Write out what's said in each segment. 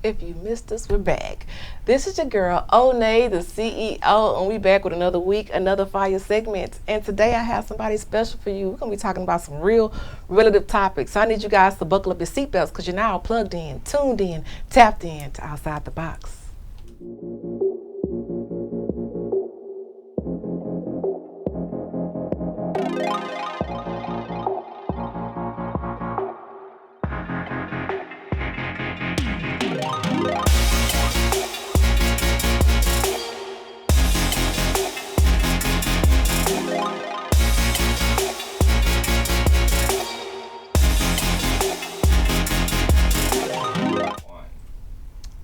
If you missed us, we're back. This is your girl, Onney, the CEO, and we back with another week, another fire segment. And today I have somebody special for you. We're going to be talking about some real relative topics. So I need you guys to buckle up your seatbelts because you're now plugged in, tuned in, tapped in to Oustide the Box.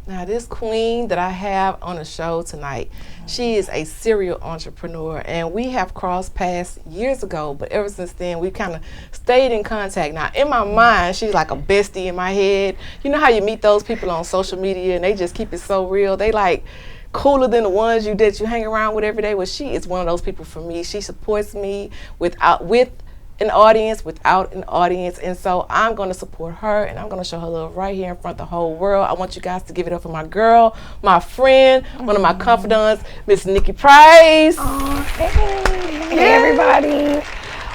Now, this queen that I have on the show tonight, she is a serial entrepreneur, and we have crossed paths years ago, but ever since then, we kind of stayed in contact. Now, in my mind, she's like a bestie in my head. You know how you meet those people on social media, and they just keep it so real? They like cooler than the ones that you hang around with every day. Well, she is one of those people for me. She supports me with an audience, without an audience, and so I'm going to support her, and I'm going to show her love right here in front of the whole world. I want you guys to give it up for my girl, my friend, one of my confidants, Miss NikI Price. Oh, hey everybody.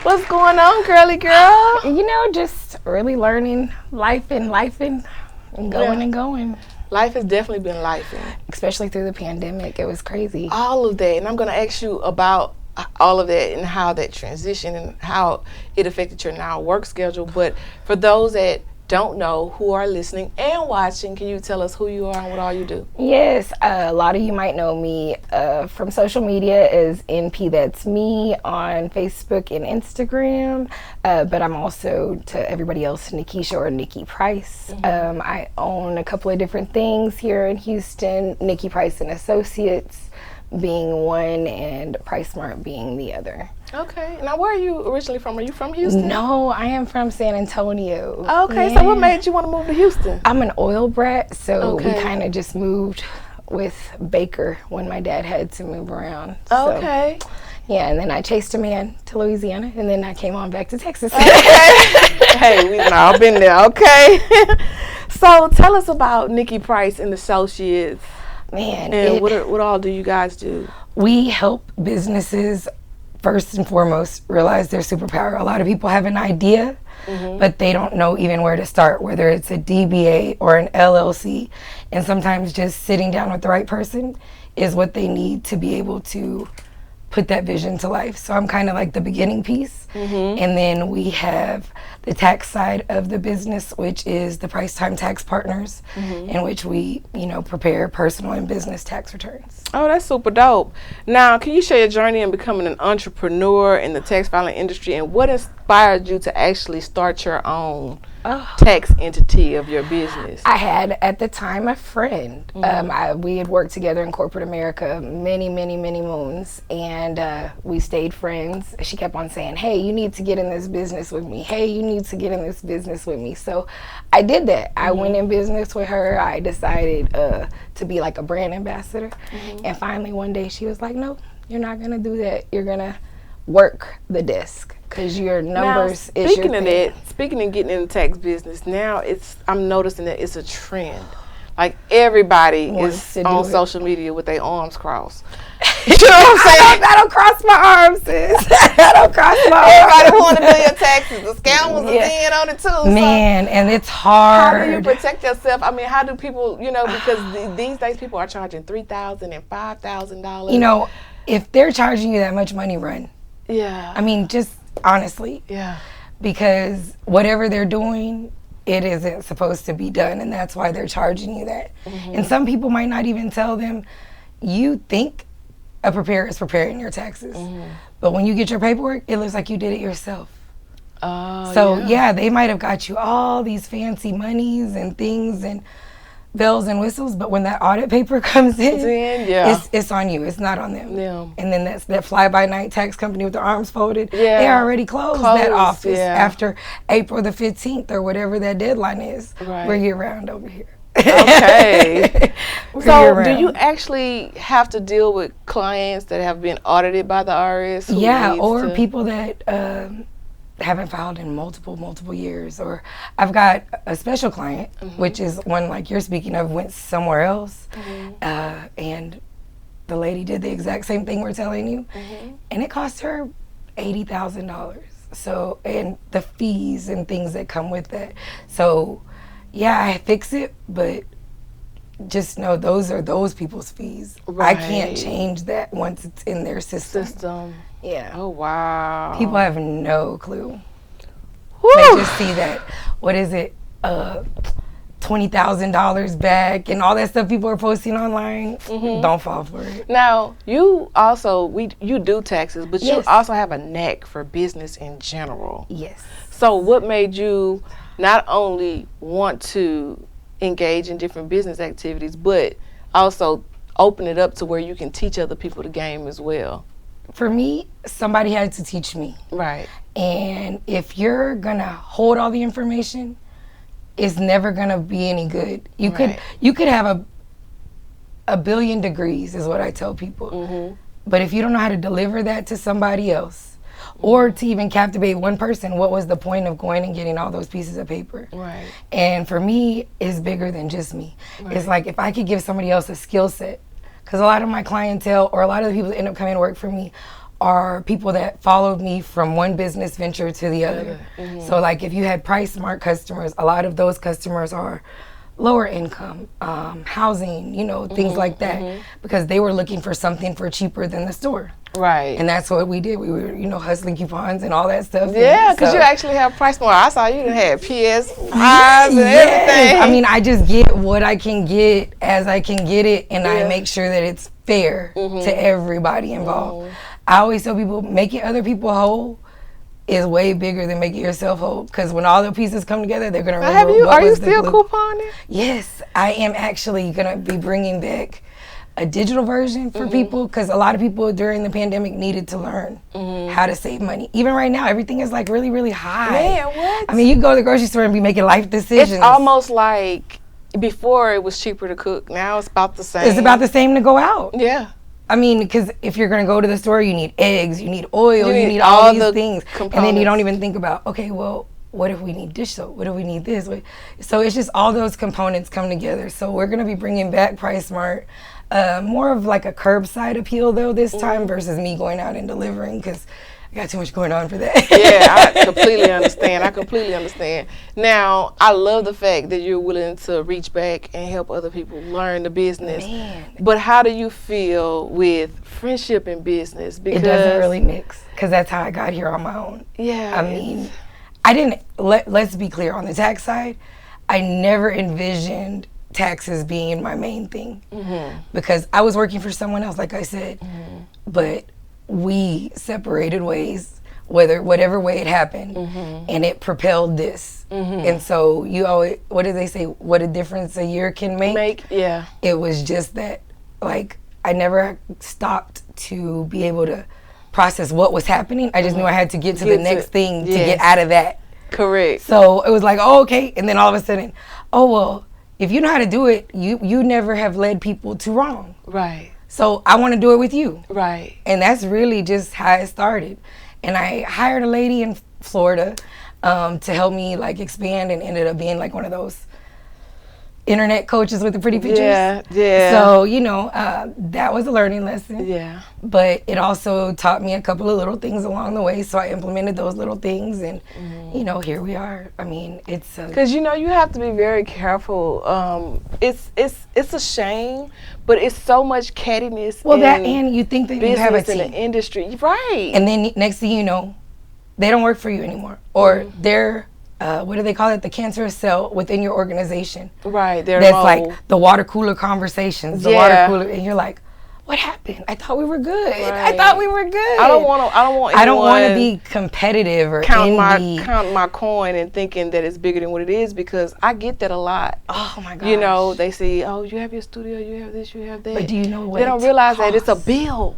What's going on, girly girl? You know, just really learning life and going and going. Life has definitely been lifing. Especially through the pandemic. It was crazy. All of that, and I'm going to ask you about all of that and how that transition and how it affected your now work schedule. But for those that don't know, who are listening and watching, can you tell us who you are and what all you do? Yes, a lot of you might know me from social media as NP That's Me on Facebook and Instagram, but I'm also, to everybody else, Nikisha or NikI Price. Mm-hmm. I own a couple of different things here in Houston, NikI Price and Associates being one and Price Smart being the other. Okay. Now, where are you originally from? Are you from Houston? No, I am from San Antonio. Okay. Yeah. So what made you want to move to Houston? I'm an oil brat, so we kind of just moved with Baker when my dad had to move around. Okay. So, yeah, and then I chased a man to Louisiana, and then I came on back to Texas. Okay. Hey, we've all been there. Okay. So tell us about NikI Price and Associates. Man, and what all do you guys do? We help businesses first and foremost realize their superpower. A lot of people have an idea, but they don't know even where to start, whether it's a DBA or an LLC. And sometimes just sitting down with the right person is what they need to be able to put that vision to life. So I'm kind of like the beginning piece. And then we have the tax side of the business, which is the Price Time Tax Partners, in which we, prepare personal and business tax returns. Oh, that's super dope. Now, can you share your journey in becoming an entrepreneur in the tax filing industry, and what inspired you to actually start your own tax entity of your business? I had, at the time, a friend. We had worked together in corporate America many moons, and we stayed friends. She kept on saying, hey, you need to get in this business with me. Hey, you need to get in this business with me. So I did that. I went in business with her. I decided to be like a brand ambassador. And finally one day she was like, no, you're not going to do that. You're going to work the desk because your numbers now, is your thing. Speaking of getting in the tax business, now I'm noticing that it's a trend. Like everybody is on social media with their arms crossed. You know what I'm saying? I don't cross my arms, sis. I don't cross my arms. Everybody want to do your taxes. The scoundrels are in on it too. Man, and it's hard. How do you protect yourself? I mean, how do people, because these days people are charging $3,000 and $5,000. If they're charging you that much money, run. Yeah. I mean, just honestly. Yeah. Because whatever they're doing, it isn't supposed to be done, and that's why they're charging you that. And some people might not even tell them, you think a preparer is preparing your taxes, but when you get your paperwork, it looks like you did it yourself. So they might have got you all these fancy monies and things and bells and whistles, but when that audit paper comes in, it's on you. It's not on them. Yeah. And then that fly-by-night tax company with their arms folded, they already closed that office after April the 15th or whatever that deadline is. Right. We're year-round over here. Okay. So do you actually have to deal with clients that have been audited by the IRS? Yeah, or people that haven't filed in multiple years. Or I've got a special client, which is one like you're speaking of, went somewhere else, and the lady did the exact same thing we're telling you, and it cost her $80,000. So, and the fees and things that come with that. So, yeah, I fix it, but just know those are those people's fees. Right. I can't change that once it's in their system. Yeah. Oh, wow. People have no clue. Whew. They just see that, what is it, $20,000 back and all that stuff people are posting online. Don't fall for it. Now, you also, you do taxes, but Yes. you also have a knack for business in general. Yes. So what made you not only want to engage in different business activities, but also open it up to where you can teach other people the game as well? For me, somebody had to teach me. Right. And if you're gonna hold all the information, it's never gonna be any good. You could have a billion degrees, is what I tell people. But if you don't know how to deliver that to somebody else, or to even captivate one person, what was the point of going and getting all those pieces of paper? Right. And for me, it's bigger than just me. It's like if I could give somebody else a skill set, because a lot of my clientele, or a lot of the people that end up coming to work for me, are people that followed me from one business venture to the other. So like if you had price smart customers, a lot of those customers are lower income, housing, you know, things like that, because they were looking for something for cheaper than the store. Right. And that's what we did. We were, you know, hustling coupons and all that stuff. Yeah, because you actually have price more. I saw you done had PS5s and everything. I mean, I just get what I can get as I can get it, and I make sure that it's fair to everybody involved. I always tell people, making other people whole is way bigger than making yourself whole, because when all the pieces come together, they're going to remember Are you still couponing? Yes, I am actually going to be bringing back a digital version for people, because a lot of people during the pandemic needed to learn how to save money. Even right now, everything is like really, really high. Man, what? I mean, you can go to the grocery store and be making life decisions. It's almost like before it was cheaper to cook. Now it's about the same. It's about the same to go out. Yeah. I mean, because if you're going to go to the store, you need eggs, you need oil, you need all these things. And then you don't even think about, okay, well, what if we need dish soap? What if we need this? So it's just all those components come together. So we're going to be bringing back Price Smart. More of like a curbside appeal though this time versus me going out and delivering, because I got too much going on for that. Yeah, I completely understand. Now, I love the fact that you're willing to reach back and help other people learn the business. Man. But how do you feel with friendship and business? Because it doesn't really mix, because that's how I got here on my own. Yeah. I mean, I didn't, let's be clear, on the tax side, I never envisioned taxes being my main thing, because I was working for someone else, like I said, but we separated ways, whatever way it happened, and it propelled this. And so you always, what do they say, what a difference a year can make? Yeah. It was just that, like, I never stopped to be able to process what was happening. I just knew I had to get to the next thing to get out of that. Correct. So it was like, oh, okay, and then all of a sudden, oh, well, if you know how to do it, you never have led people to wrong. Right. So I want to do it with you. Right. And that's really just how it started. And I hired a lady in Florida to help me like expand, and ended up being like one of those internet coaches with the pretty pictures. Yeah. So, you know, that was a learning lesson. Yeah. But it also taught me a couple of little things along the way. So I implemented those little things, and, you know, here we are. I mean, it's... Because, you know, you have to be very careful. It's a shame, but it's so much cattiness. Well, that, and you think that you have a team in the industry. Right. And then next thing you know, they don't work for you anymore. Or they're... what do they call it? The cancerous cell within your organization. Right. That's like the water cooler conversations. The water cooler, and you're like, what happened? I thought we were good. Right. I thought we were good. I don't want to be competitive or count my coin and thinking that it's bigger than what it is, because I get that a lot. Oh my gosh. You know, they say, oh, you have your studio, you have this, you have that. But do you know what? They don't realize that it's a bill.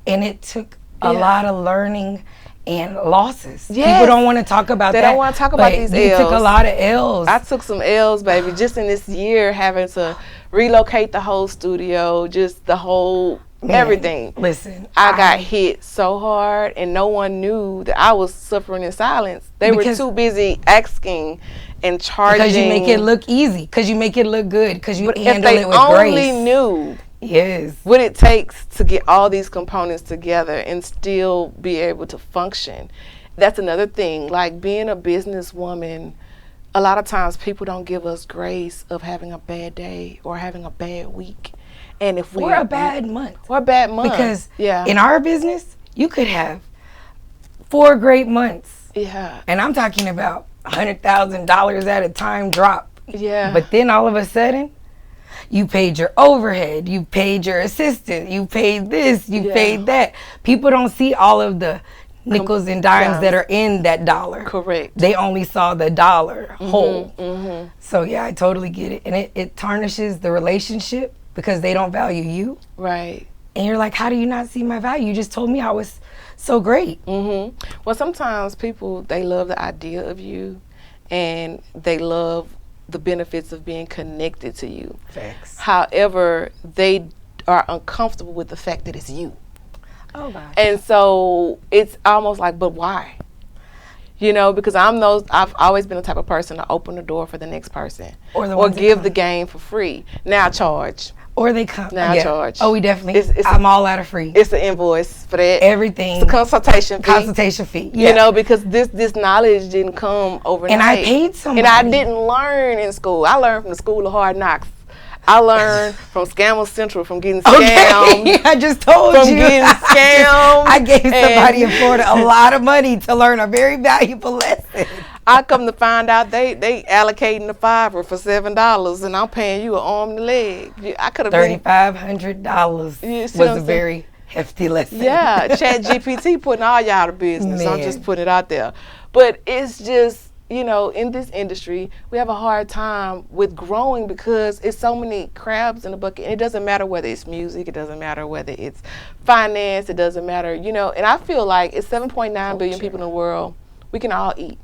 And it took a lot of learning and losses. Yes. People don't want to talk about that. They don't want to talk about these L's. You took a lot of L's. I took some L's, baby, just in this year, having to relocate the whole studio, just the whole everything. Listen, I got hit so hard, and no one knew that I was suffering in silence. They were too busy asking and charging. Because you make it look easy, because you make it look good, because you handle it with grace. grace. If they only knew yes, what it takes to get all these components together and still be able to function. That's another thing. Like being a businesswoman, a lot of times people don't give us grace of having a bad day or having a bad week. And if we or a bad month. Or a bad month. Because in our business, you could have 4 great months. Yeah. And I'm talking about $100,000 at a time drop. Yeah. But then all of a sudden, you paid your overhead, you paid your assistant, you paid this, you paid that. People don't see all of the nickels and dimes that are in that dollar. Correct. They only saw the dollar whole. So yeah, I totally get it. And it tarnishes the relationship because they don't value you. Right. And you're like, how do you not see my value? You just told me I was so great. Well, sometimes people, they love the idea of you, and they love the benefits of being connected to you. Facts. However, they are uncomfortable with the fact that it's you. Oh, gosh. And so it's almost like, but why? You know, because I've always been the type of person to open the door for the next person. Or give the game for free. Now charge. Or they come. Now charge. Oh, we definitely. I'm all out of free. It's an invoice for that. Everything. It's a consultation fee. Consultation fee. Yeah. You know, because this knowledge didn't come overnight. And I paid somebody. And I didn't learn in school. I learned from the School of Hard Knocks. I learned from Scammer Central, from getting scammed. Okay. I just told from you. Getting scammed. I gave somebody in Florida a lot of money to learn a very valuable lesson. I come to find out they allocating the $5 for $7, and I'm paying you an arm and a leg. I could have $3,500 was a very hefty lesson. Yeah, ChatGPT putting all y'all to business. I'm just putting it out there, but it's just, you know, in this industry, we have a hard time with growing because it's so many crabs in the bucket. And it doesn't matter whether it's music, it doesn't matter whether it's finance, it doesn't matter, you know. And I feel like it's 7.9 billion people in the world. We can all eat.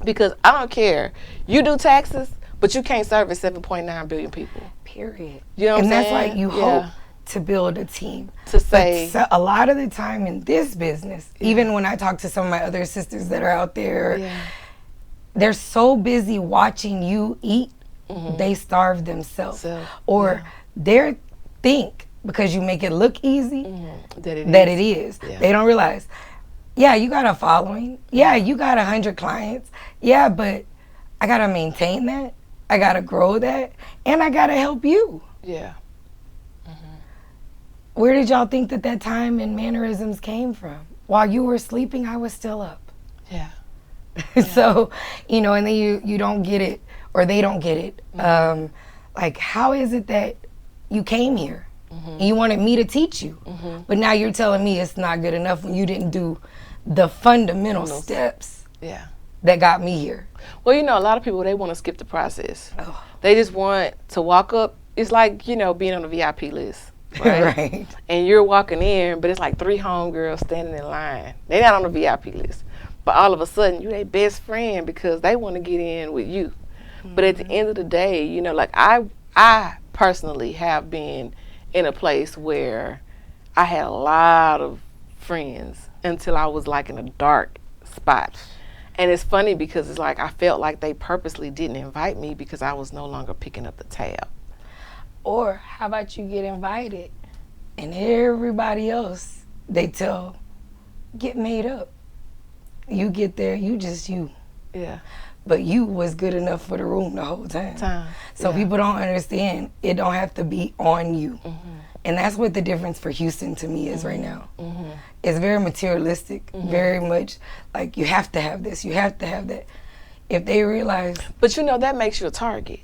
Because I don't care. You do taxes, but you can't service 7.9 billion people. Period. You know what I'm saying? And that's why you hope to build a team. To say. So a lot of the time in this business, even when I talk to some of my other sisters that are out there, they're so busy watching you eat, they starve themselves. Or they think because you make it look easy that it is. Yeah. They don't realize, yeah, you got a following. Yeah, you got 100 clients. Yeah, but I got to maintain that. I got to grow that. And I got to help you. Yeah. Where did y'all think that time and mannerisms came from? While you were sleeping, I was still up. Yeah. So, you know, and then you don't get it, or they don't get it. Like, how is it that you came here and you wanted me to teach you, but now you're telling me it's not good enough when you didn't do the fundamental steps that got me here? Well, you know, a lot of people, they want to skip the process. They just want to walk up. It's like, you know, being on the VIP list. Right? And you're walking in, but it's like 3 homegirls standing in line. They're not on the VIP list. But all of a sudden, you're their best friend because they want to get in with you. But at the end of the day, you know, like I personally have been in a place where I had a lot of friends until I was like in a dark spot. And it's funny because it's like I felt like they purposely didn't invite me because I was no longer picking up the tab. Or how about you get invited and everybody else, they tell, get made up. You get there, you just you. Yeah. But you was good enough for the room the whole time. So people don't understand, it don't have to be on you. And that's what the difference for Houston to me is right now. It's very materialistic, very much like you have to have this, you have to have that. If they realize. But you know, that makes you a target.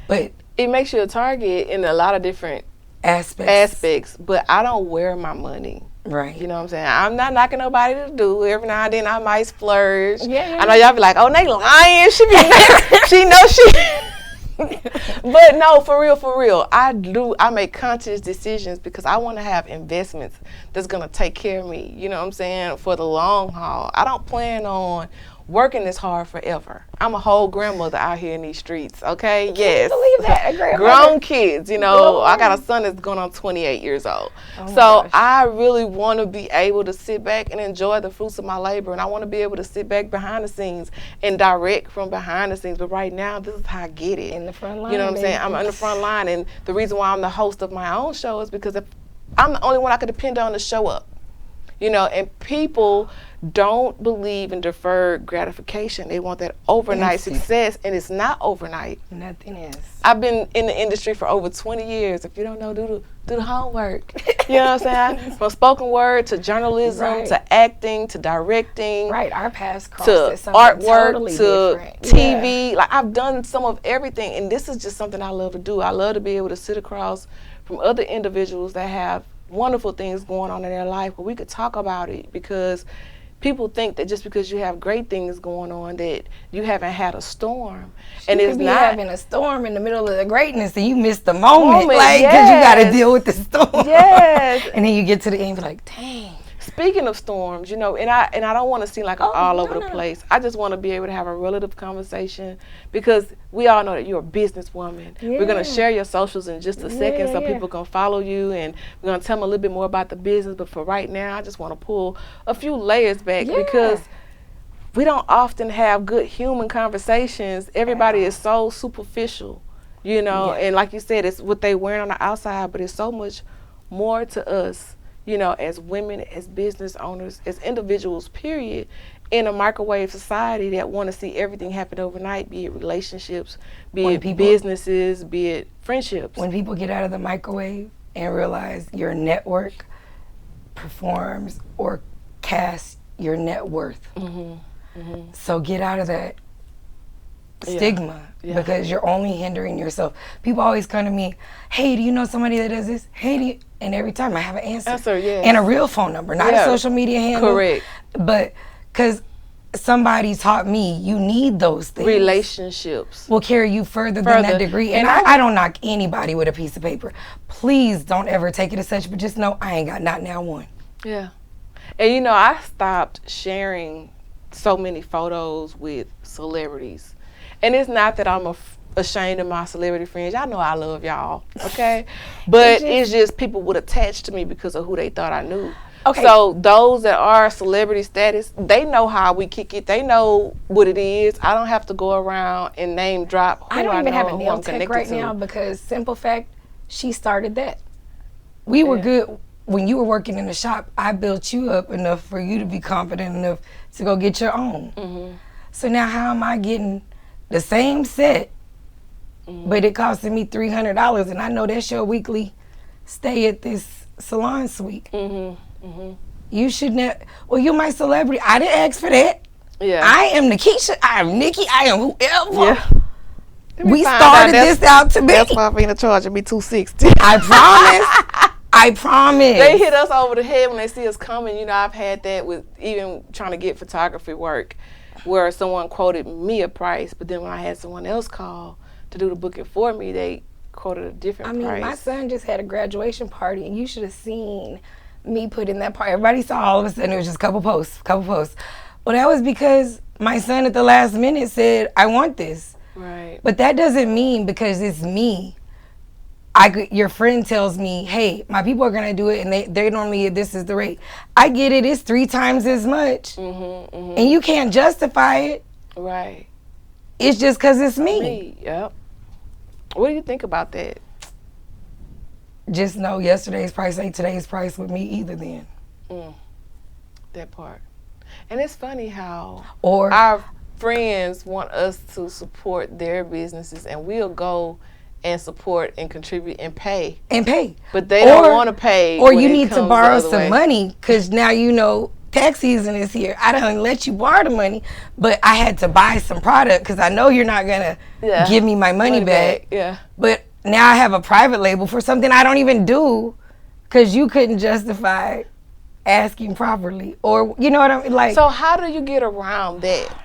But it makes you a target in a lot of different aspects. But I don't wear my money. Right. You know what I'm saying? I'm not knocking nobody to do. Every now and then I might splurge. Yeah. I know y'all be like, oh, they lying. She be she knows she. But no, for real. I make conscious decisions because I want to have investments that's going to take care of me. You know what I'm saying? For the long haul. I don't plan on working this hard forever. I'm a whole grandmother out here in these streets, okay? Yes. Can you believe that? A grandmother? Grown kids, you know. Lord. I got a son that's going on 28 years old. Oh so gosh. I really want to be able to sit back and enjoy the fruits of my labor. And I want to be able to sit back behind the scenes and direct from behind the scenes. But right now, this is how I get it. In the front line. You know what I'm saying? I'm in the front line. And the reason why I'm the host of my own show is because if I'm the only one I could depend on to show up. You know, and people don't believe in deferred gratification. They want that overnight success, and it's not overnight. Nothing is. I've been in the industry for over 20 years. If you don't know, do the homework. You know what I'm saying? From spoken word to journalism to acting to directing. Right, our paths crossed to at something artwork totally to different. TV. Like I've done some of everything, and this is just something I love to do. I love to be able to sit across from other individuals that have wonderful things going on in their life, but we could talk about it, because people think that just because you have great things going on that you haven't had a storm. And you it's could be not having a storm in the middle of the greatness and you miss the moment, like, because yes. you got to deal with the storm. Yes. And then you get to the end and be like, dang. Speaking of storms, you know, and I don't want to seem like I'm all over the place. I just want to be able to have a relative conversation, because we all know that you're a businesswoman. Yeah. We're going to share your socials in just a second so people can follow you, and we're going to tell them a little bit more about the business. But for right now, I just want to pull a few layers back, because we don't often have good human conversations. Everybody is so superficial, you know, and like you said, it's what they wearing on the outside, but it's so much more to us, you know, as women, as business owners, as individuals, period, in a microwave society that want to see everything happen overnight, be it relationships, be it businesses, be it friendships. When people get out of the microwave and realize your network performs or casts your net worth. So get out of that stigma, because you're only hindering yourself. People always come to me, hey, do you know somebody that does this? Hey, do you? And every time I have an answer. And a real phone number, not a social media handle. Correct. But because somebody taught me you need those things. Relationships will carry you further than that degree. And I don't knock anybody with a piece of paper. Please don't ever take it as such, but just know I ain't got not now one. Yeah. And you know, I stopped sharing so many photos with celebrities. And it's not that I'm ashamed of my celebrity friends. Y'all know I love y'all, okay? But it's just people would attach to me because of who they thought I knew. Okay. So those that are celebrity status, they know how we kick it. They know what it is. I don't have to go around and name drop who I don't even have a nail tech right now, because simple fact, she started that. We were good. When you were working in the shop, I built you up enough for you to be confident enough to go get your own. So now how am I getting the same set, but it costing me $300, and I know that's your weekly stay at this salon suite? You should not. Well, you're my celebrity. I didn't ask for that. Yeah. I am Nikisha. I am Nikki. I am whoever. Yeah. We started this out to be. That's why I'm going to charge me $260. I promise. I promise. They hit us over the head when they see us coming. You know, I've had that with even trying to get photography work, where someone quoted me a price, but then when I had someone else call to do the booking for me, they quoted a different price. My son just had a graduation party, and you should have seen me put in that part. Everybody saw all of a sudden it was just a couple posts. Well, that was because my son at the last minute said, I want this. Right. But that doesn't mean because it's me. Your friend tells me, hey, my people are gonna do it, and they normally, this is the rate. I get it, it's 3 times as much. And you can't justify it. Right. It's just because it's me. Yep. What do you think about that? Just know yesterday's price ain't today's price with me either then. That part. And it's funny how our friends want us to support their businesses, and we'll go and support and contribute and pay. But they don't want to pay. Or you need to borrow some money, because now you know tax season is here. I don't let you borrow the money, but I had to buy some product because I know you're not going to give me my money back. Yeah. But now I have a private label for something I don't even do because you couldn't justify asking properly. Or, you know what I mean? Like, so how do you get around that?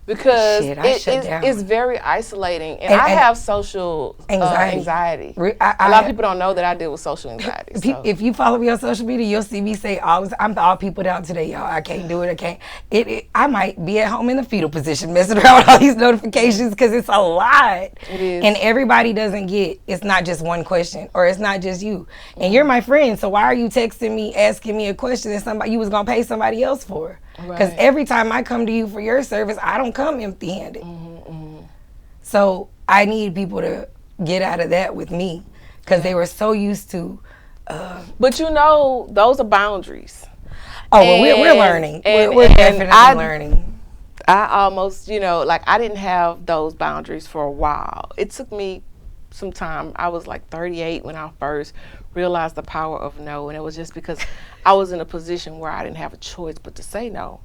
because Shit, I shut down. it's very isolating, and I have social anxiety. A lot of people don't know that I deal with social anxiety. If you follow me on social media, you'll see me say I'm all people down today, y'all. I can't do it. I can't. I might be at home in the fetal position messing around with all these notifications because it's a lot. It is. And everybody doesn't get, it's not just one question or it's not just you. And you're my friend, so why are you texting me, asking me a question that somebody you was going to pay somebody else for? Because every time I come to you for your service, I don't come empty-handed. So I need people to get out of that with me because they were so used to. But you know, those are boundaries. Oh, well, we're learning. We're definitely learning. I almost, you know, like I didn't have those boundaries for a while. It took me some time. I was like 38 when I first realized the power of no, and it was just because I was in a position where I didn't have a choice but to say no.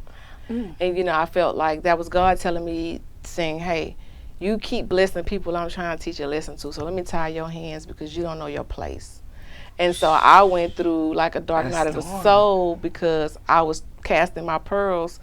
And you know, I felt like that was God telling me, saying, hey, you keep blessing people I'm trying to teach a lesson to, so let me tie your hands because you don't know your place. And so I went through like a dark night of the soul because I was casting my pearls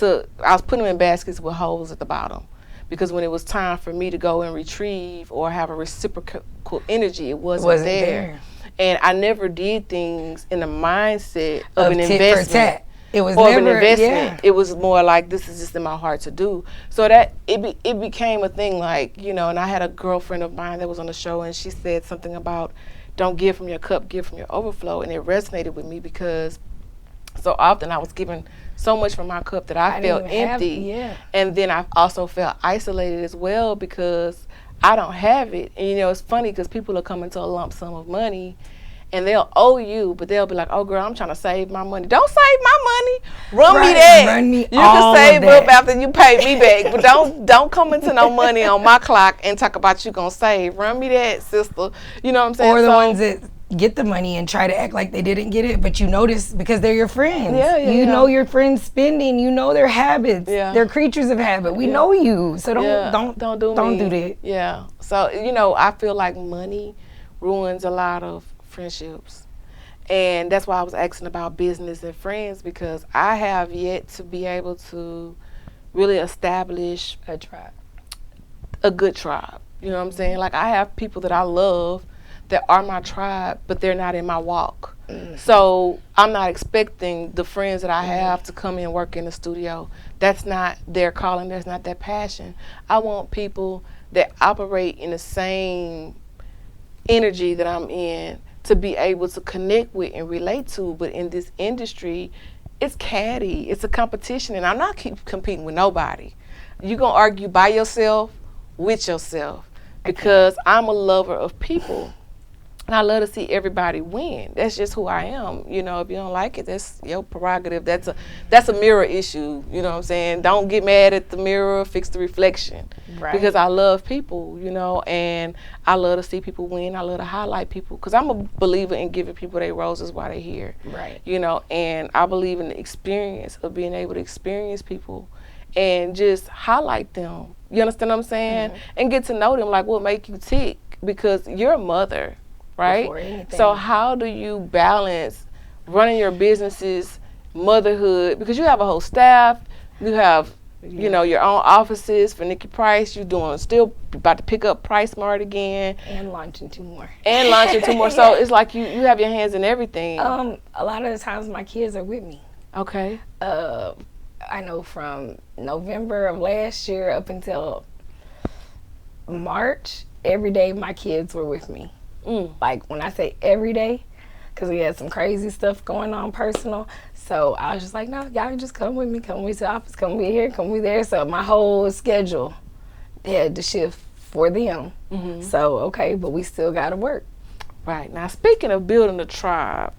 I was putting them in baskets with holes at the bottom. Because when it was time for me to go and retrieve or have a reciprocal energy, it wasn't there. And I never did things in the mindset of an investment. It was never an investment. It was more like, this is just in my heart to do. So that it became a thing, like, you know, and I had a girlfriend of mine that was on the show, and she said something about, don't give from your cup, give from your overflow. And it resonated with me because so often I was giving so much from my cup that I felt empty. And then I also felt isolated as well because I don't have it. And you know, it's funny because people will come into a lump sum of money and they'll owe you, but they'll be like, oh girl, I'm trying to save my money. Don't save my money. Run me that. Run me you can save up after you pay me back, but don't come into no money on my clock and talk about you gonna save. Run me that, sister. You know what I'm saying? Or the ones that get the money and try to act like they didn't get it, but you notice because they're your friends. You know your friends spending. You know their habits. They're creatures of habit. We know you, so don't do that. Yeah. So you know, I feel like money ruins a lot of friendships, and that's why I was asking about business and friends, because I have yet to be able to really establish a good tribe. You know what I'm saying? Like I have people that I love that are my tribe, but they're not in my walk. So I'm not expecting the friends that I have to come in and work in the studio. That's not their calling. That's not their passion. I want people that operate in the same energy that I'm in to be able to connect with and relate to. But in this industry, it's catty. It's a competition, and I'm not competing with nobody. You're going to argue by yourself, with yourself, because I'm a lover of people. And I love to see everybody win. That's just who I am. You know, if you don't like it, that's your prerogative. That's a mirror issue. You know what I'm saying? Don't get mad at the mirror, fix the reflection. Because I love people, you know, and I love to see people win. I love to highlight people because I'm a believer in giving people their roses while they're here. You know, and I believe in the experience of being able to experience people and just highlight them. You understand what I'm saying? And get to know them, like what make you tick, because you're a mother. Right? So how do you balance running your businesses, motherhood, because you have a whole staff, you have, you know, your own offices for NikI Price, you're still about to pick up Price Mart again. And launching two more. So it's like you have your hands in everything. A lot of the times my kids are with me. Okay. I know from November of last year up until March, every day my kids were with me. Like when I say every day, because we had some crazy stuff going on personal. So I was just like, no, y'all just come with me to the office, come with here, come with there. So my whole schedule had to shift for them. So, okay, but we still got to work. Right. Now, speaking of building a tribe,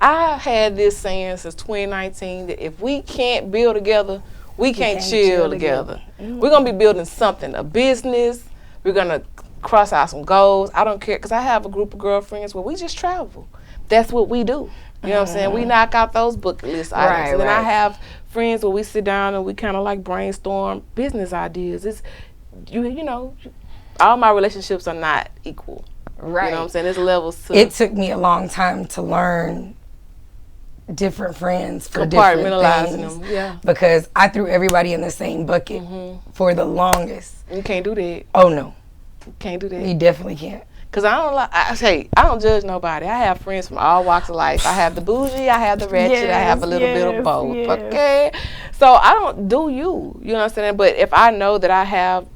I had this saying since 2019 that if we can't build together, we can't chill together. We're going to be building something, a business. We're going to cross out some goals. I don't care, because I have a group of girlfriends where we just travel. That's what we do. You know what I'm saying? We knock out those bucket list items. And then I have friends where we sit down and we kind of like brainstorm business ideas. It's, you know, all my relationships are not equal. You know what I'm saying? There's levels to it. Took me a long time to learn different friends for different things. Them, yeah. Because I threw everybody in the same bucket for the longest. You can't do that. Oh no, you can't do that. You definitely can't. Cause I don't judge nobody. I have friends from all walks of life. I have the bougie, I have the ratchet, I have a little bit of both. Okay, so I don't do you. You know what I'm saying? But if I know that I have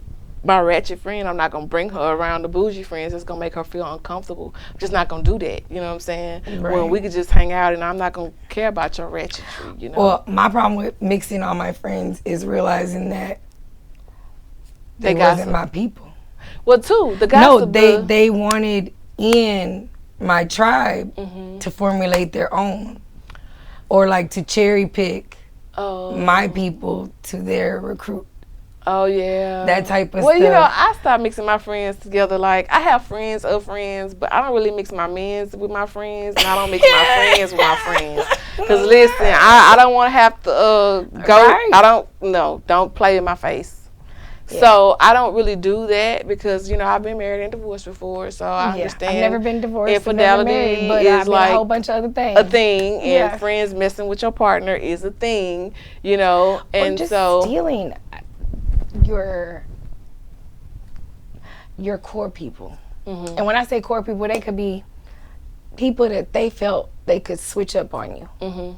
my ratchet friend, I'm not gonna bring her around the bougie friends. It's gonna make her feel uncomfortable. I'm just not gonna do that. You know what I'm saying? Right. When we could just hang out, and I'm not gonna care about your ratchetry. You know. Well, my problem with mixing all my friends is realizing that they wasn't my people. Well, too, the guys. No, they wanted in my tribe to formulate their own, or like to cherry pick my people to their recruit. Oh, yeah. That type of stuff. Well, you know, I stopped mixing my friends together. Like, I have friends of friends, but I don't really mix my men's with my friends, and I don't mix my friends with my friends. Because, listen, I don't want to have to go. Right. Don't play in my face. Yeah. So, I don't really do that because, you know, I've been married and divorced before, so I understand. I've never been divorced, infidelity married, but is like a whole bunch of other things. A thing, and friends messing with your partner is a thing, you know, and or just so. Stealing your core people. And when I say core people, they could be people that they felt they could switch up on you.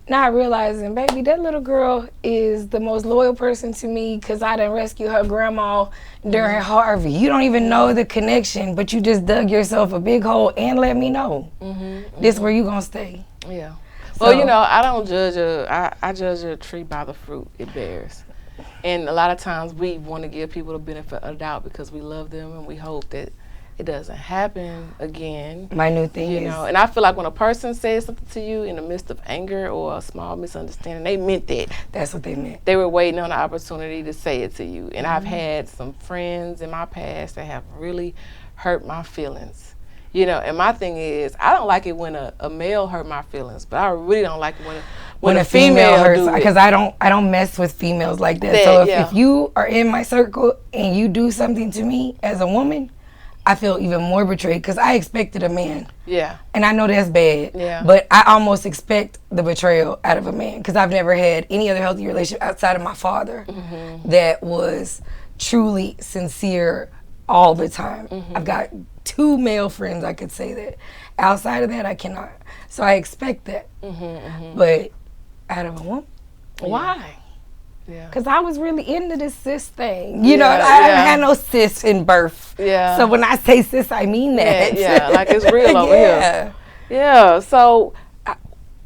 Not realizing, baby, that little girl is the most loyal person to me because I done rescued her grandma during Harvey. You don't even know the connection, but you just dug yourself a big hole and let me know. This is where you gonna stay. Yeah. So, well, you know, I don't judge I judge a tree by the fruit it bears. And a lot of times we want to give people the benefit of the doubt because we love them and we hope that it doesn't happen again. My new thing you know, and I feel like when a person says something to you in the midst of anger or a small misunderstanding, they meant that. That's what they meant. They were waiting on the opportunity to say it to you. And I've had some friends in my past that have really hurt my feelings. You know, and my thing is, I don't like it when a male hurt my feelings, but I really don't like it when a female hurts, because I don't mess with females like that. So if you are in my circle and you do something to me as a woman, I feel even more betrayed because I expected a man. Yeah. And I know that's bad. Yeah. But I almost expect the betrayal out of a man because I've never had any other healthy relationship outside of my father that was truly sincere all the time. I've got 2 male friends, I could say that. Outside of that, I cannot. So I expect that. But out of a woman, why? Yeah. Because I was really into this cis thing. You know, I haven't had no cis in birth. Yeah. So when I say cis, I mean that. Yeah, like it's real over here. Yeah. So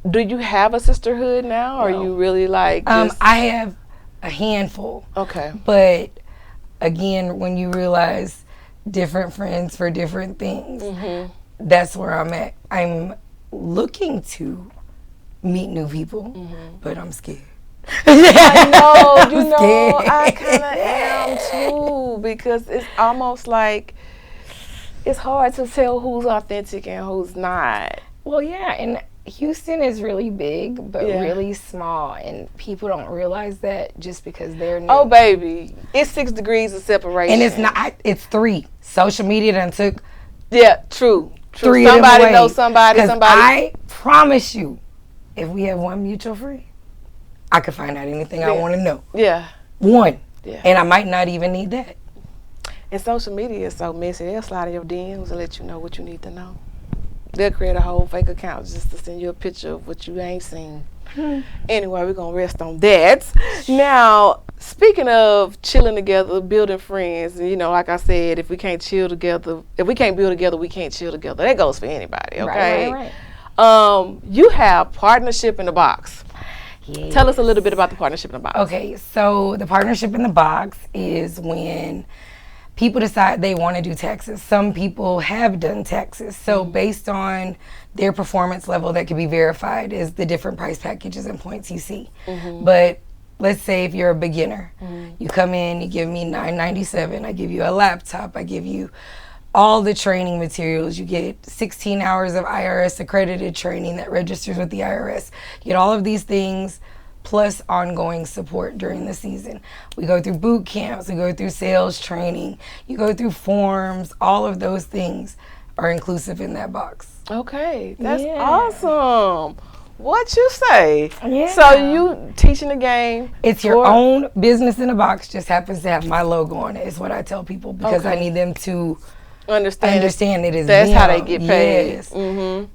do you have a sisterhood now? Or are you really like I have a handful. Okay. But again, when you realize different friends for different things, that's where I'm at. I'm looking to meet new people, but I'm scared. I know, you know, I kind of am too, because it's almost like it's hard to tell who's authentic and who's not. Well, yeah, and Houston is really big, but really small, and people don't realize that just because they're new. Oh, baby, it's 6 degrees of separation. And it's not, it's 3. Social media done took true. 3 somebody knows somebody. I promise you, if we have one mutual friend, I could find out anything I want to know. Yeah. One. Yeah. And I might not even need that. And social media is so messy. They'll slide in your DMs and let you know what you need to know. They'll create a whole fake account just to send you a picture of what you ain't seen. Anyway, we're going to rest on that. Now, speaking of chilling together, building friends, and, you know, like I said, if we can't chill together, if we can't build together, we can't chill together. That goes for anybody, okay? Right. You have Partnership in the Box. Yes. Tell us a little bit about the Partnership in the Box. Okay, so the Partnership in the Box is when people decide they want to do taxes. Some people have done taxes. So based on their performance level that can be verified is the different price packages and points you see. But let's say if you're a beginner, you come in, you give me $9.97, I give you a laptop, I give you all the training materials. You get 16 hours of IRS accredited training that registers with the IRS. You get all of these things plus ongoing support during the season. We go through boot camps, we go through sales training, you go through forms, all of those things are inclusive in that box. Okay, that's awesome. What you say? Yeah. So you teaching the game. It's your own business in a box, just happens to have my logo on it, is what I tell people, because I need them to understand it is that's them. how they get paid. Yes.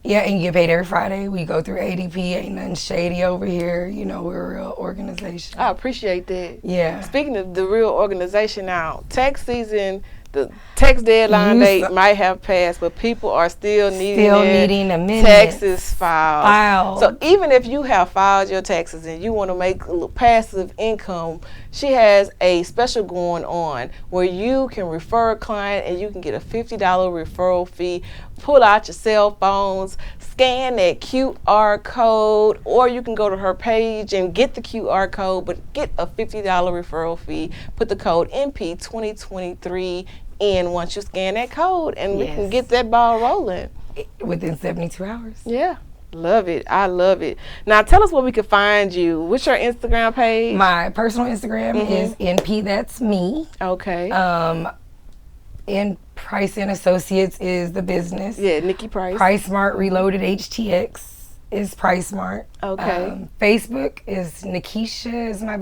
Yeah, and you get paid every Friday. We go through ADP. Ain't nothing shady over here. You know, we're a real organization. I appreciate that. Yeah. Speaking of the real organization now, tax season, the tax deadline date might have passed, but people are still needing amendments. Taxes filed. So even if you have filed your taxes and you want to make a little passive income, she has a special going on where you can refer a client and you can get a $50 referral fee. Pull out your cell phones, scan that QR code, or you can go to her page and get the QR code, but get a $50 referral fee. Put the code MP2023 in once you scan that code, and we can get that ball rolling. Within 72 hours. Yeah. Love it. I love it. Now tell us where we can find you. What's your Instagram page? My personal Instagram is NP, that's me. Okay. And Price and Associates is the business. Yeah, NikI Price. Price Smart Reloaded HTX is Price Smart. Okay. Facebook is Nikisha is my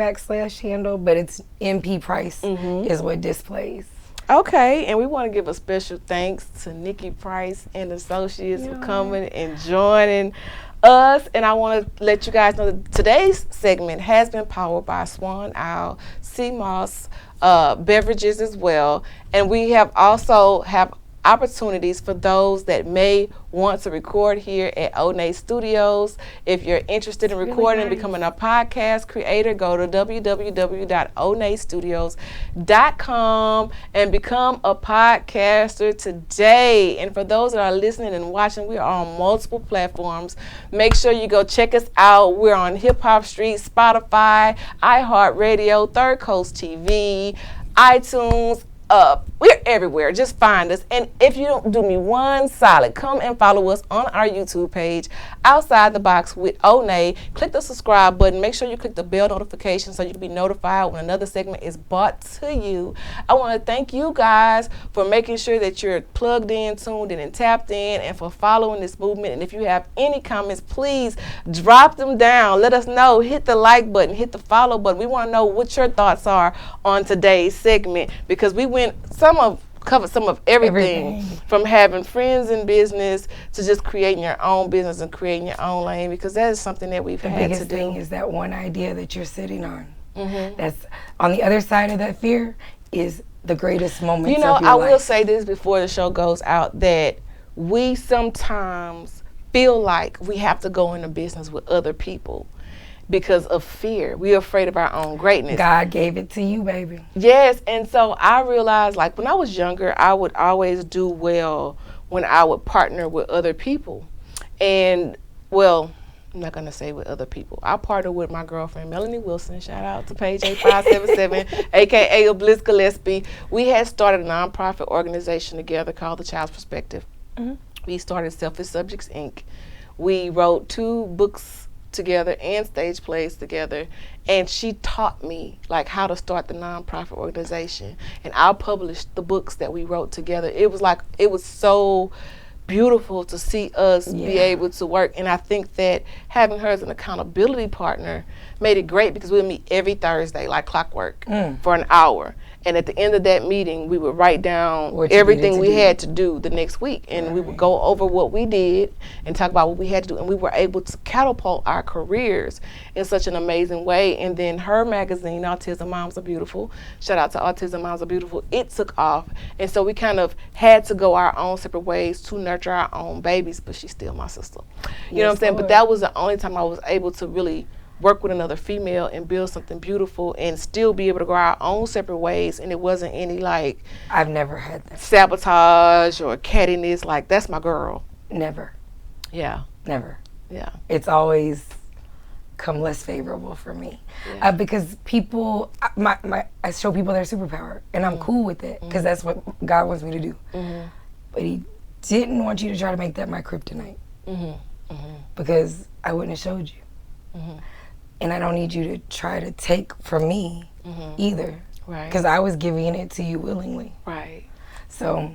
/ handle, but it's NP Price is what displays. Okay, and we want to give a special thanks to NikI Price and Associates for coming and joining us. And I want to let you guys know that today's segment has been powered by Swan Owl, Sea Moss beverages as well. And we have also have opportunities for those that may want to record here at Onney Studios. If you're interested in recording and becoming a podcast creator, go to www.onneystudios.com and become a podcaster today. And for those that are listening and watching, we are on multiple platforms. Make sure you go check us out. We're on Hip Hop Street, Spotify, iHeartRadio, Third Coast TV, iTunes, we're everywhere. Just find us. And if you don't do me one solid, come and follow us on our YouTube page, Oustide the Box with Onney. Click the subscribe button. Make sure you click the bell notification so you can be notified when another segment is brought to you. I want to thank you guys for making sure that you're plugged in, tuned in, and tapped in, and for following this movement. And if you have any comments, please drop them down. Let us know. Hit the like button. Hit the follow button. We want to know what your thoughts are on today's segment, because we covered some of everything from having friends in business to just creating your own business and creating your own lane, because that is something that we've had to do. The biggest thing is that one idea that you're sitting on. That's on the other side of that fear is the greatest moments of your life. I will say this before the show goes out, that we sometimes feel like we have to go into business with other people because of fear. We're afraid of our own greatness. God gave it to you, baby. Yes, and so I realized, like, when I was younger, I would always do well when I would partner with other people. And, well, I'm not going to say with other people. I partnered with my girlfriend, Melanie Wilson. Shout out to Page 8577, a.k.a. Bliss Gillespie. We had started a nonprofit organization together called The Child's Perspective. We started Selfish Subjects, Inc. We wrote 2 books together and stage plays together, and she taught me like how to start the nonprofit organization, and I published the books that we wrote together. It was so beautiful to see us be able to work, and I think that having her as an accountability partner made it great, because we would meet every Thursday like clockwork for an hour. And at the end of that meeting, we would write down everything we had to do the next week. And we would go over what we did and talk about what we had to do. And we were able to catapult our careers in such an amazing way. And then her magazine, Autism Moms Are Beautiful, shout out to Autism Moms Are Beautiful, it took off. And so we kind of had to go our own separate ways to nurture our own babies, but she's still my sister. You know what I'm saying? But that was the only time I was able to really work with another female and build something beautiful and still be able to go our own separate ways. And it wasn't any like, I've never had that, sabotage or cattiness. Like, that's my girl. Never. Yeah. Never. Yeah. It's always come less favorable for me, because people, I show people their superpower, and I'm cool with it, because that's what God wants me to do. But He didn't want you to try to make that my kryptonite, because I wouldn't have showed you. And I don't need you to try to take from me either, because I was giving it to you willingly. Right. So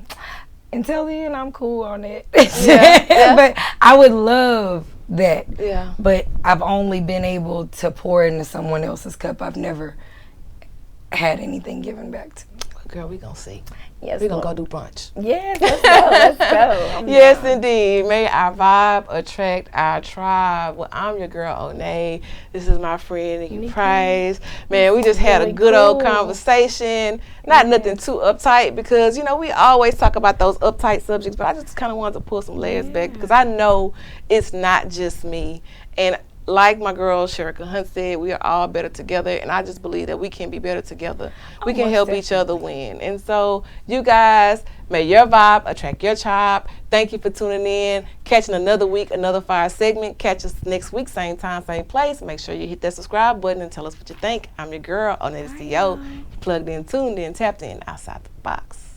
until then, I'm cool on it. But I would love that. Yeah. But I've only been able to pour into someone else's cup. I've never had anything given back to me. Girl, we gonna see. Yes, We're gonna go do brunch. Yes, let's go. Let's go. Yes, indeed. May our vibe attract our tribe. Well, I'm your girl, Onney. This is my friend, NikI Price. Man, we just had a good old conversation. Not nothing too uptight because, you know, we always talk about those uptight subjects, but I just kind of wanted to pull some layers back because I know it's not just me. And like my girl Sherika Hunt said, we are all better together, and I just believe that we can be better together. We can help each other win. And so, you guys, may your vibe attract your tribe. Thank you for tuning in, catching another week, another fire segment. Catch us next week, same time, same place. Make sure you hit that subscribe button and tell us what you think. I'm your girl, Onney the CEO. Plugged in, tuned in, tapped in, outside the box.